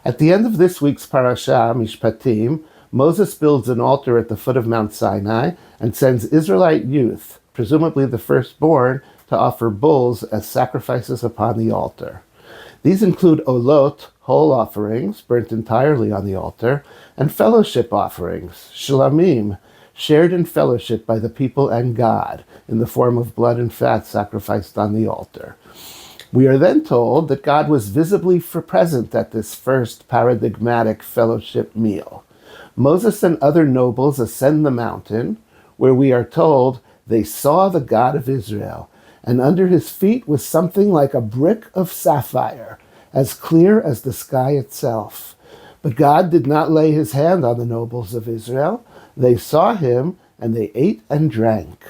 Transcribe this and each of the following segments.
At the end of this week's Parashat, Mishpatim, Moses builds an altar at the foot of Mount Sinai and sends Israelite youth, presumably the firstborn, to offer bulls as sacrifices upon the altar. These include olot, whole offerings, burnt entirely on the altar, and fellowship offerings, shlamim, shared in fellowship by the people and God, in the form of blood and fat sacrificed on the altar. We are then told that God was visibly present at this first paradigmatic fellowship meal. Moses and other nobles ascend the mountain, where we are told they saw the God of Israel, and under his feet was something like a brick of sapphire, as clear as the sky itself. But God did not lay his hand on the nobles of Israel. They saw him, and they ate and drank.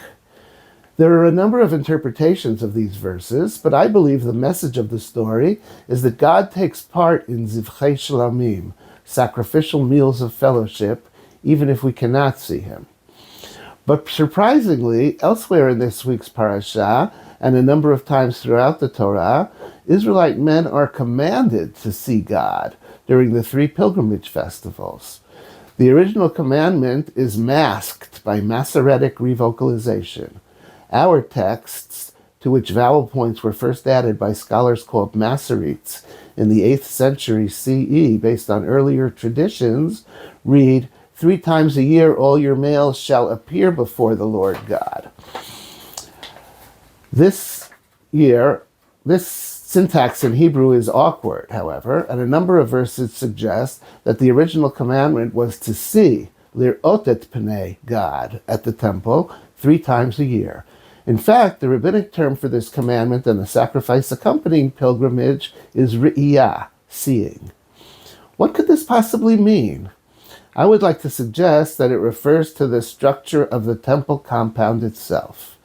There are a number of interpretations of these verses, but I believe the message of the story is that God takes part in zivchei shlamim, sacrificial meals of fellowship, even if we cannot see him. But surprisingly, elsewhere in this week's parasha, and a number of times throughout the Torah, Israelite men are commanded to see God during the 3 pilgrimage festivals. The original commandment is masked by Masoretic revocalization. Our texts, to which vowel points were first added by scholars called Masoretes in the 8th century CE, based on earlier traditions, read, 3 times a year all your males shall appear before the Lord God. This syntax in Hebrew is awkward, however, and a number of verses suggest that the original commandment was to see, lir'ot et pnei, God, at the temple 3 times a year. In fact, the rabbinic term for this commandment and the sacrifice accompanying pilgrimage is re'iyah, seeing. What could this possibly mean? I would like to suggest that it refers to the structure of the temple compound itself.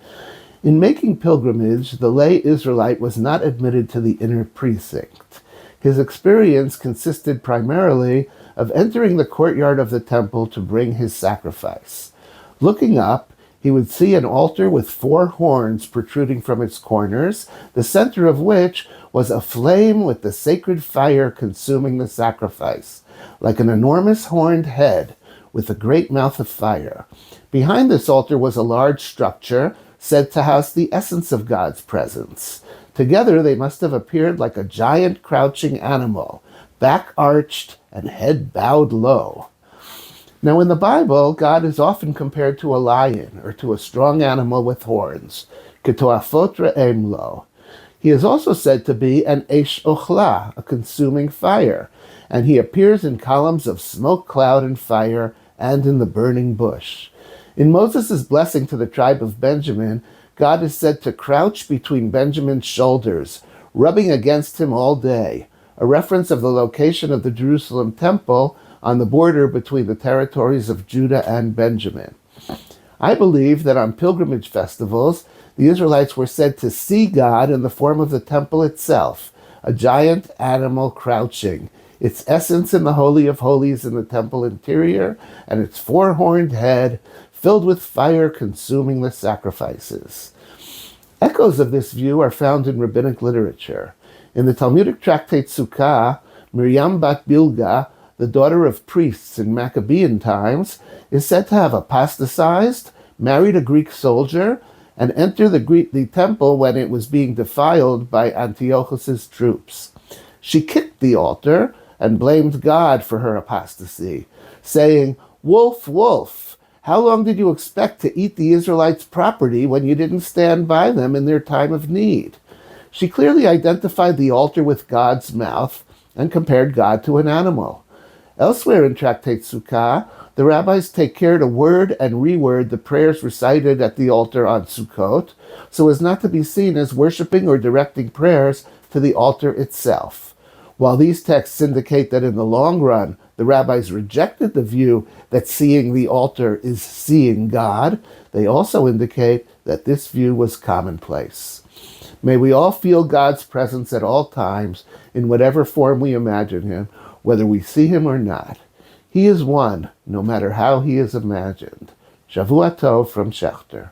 In making pilgrimage, the lay Israelite was not admitted to the inner precinct. His experience consisted primarily of entering the courtyard of the temple to bring his sacrifice. Looking up, he would see an altar with 4 horns protruding from its corners, the center of which was aflame with the sacred fire consuming the sacrifice, like an enormous horned head with a great mouth of fire. Behind this altar was a large structure said to house the essence of God's presence. Together they must have appeared like a giant crouching animal, back arched and head bowed low. Now in the Bible, God is often compared to a lion or to a strong animal with horns, ketoafot re'em lo. He is also said to be an esh ochla, a consuming fire, and he appears in columns of smoke, cloud, and fire, and in the burning bush. In Moses' blessing to the tribe of Benjamin, God is said to crouch between Benjamin's shoulders, rubbing against him all day, a reference of the location of the Jerusalem temple on the border between the territories of Judah and Benjamin. I believe that on pilgrimage festivals, the Israelites were said to see God in the form of the temple itself, a giant animal crouching, its essence in the Holy of Holies in the temple interior, and its 4-horned head filled with fire consuming the sacrifices. Echoes of this view are found in rabbinic literature. In the Talmudic tractate Sukkah, Miriam bat Bilga, the daughter of priests in Maccabean times, is said to have apostatized, married a Greek soldier, and entered the temple when it was being defiled by Antiochus's troops. She kicked the altar and blamed God for her apostasy, saying, "Wolf, wolf, how long did you expect to eat the Israelites' property when you didn't stand by them in their time of need?" She clearly identified the altar with God's mouth and compared God to an animal. Elsewhere in Tractate Sukkah, the rabbis take care to word and reword the prayers recited at the altar on Sukkot, so as not to be seen as worshiping or directing prayers to the altar itself. While these texts indicate that in the long run, the rabbis rejected the view that seeing the altar is seeing God, they also indicate that this view was commonplace. May we all feel God's presence at all times, in whatever form we imagine him, whether we see him or not. He is one, no matter how he is imagined. Shavua Tov from Schechter.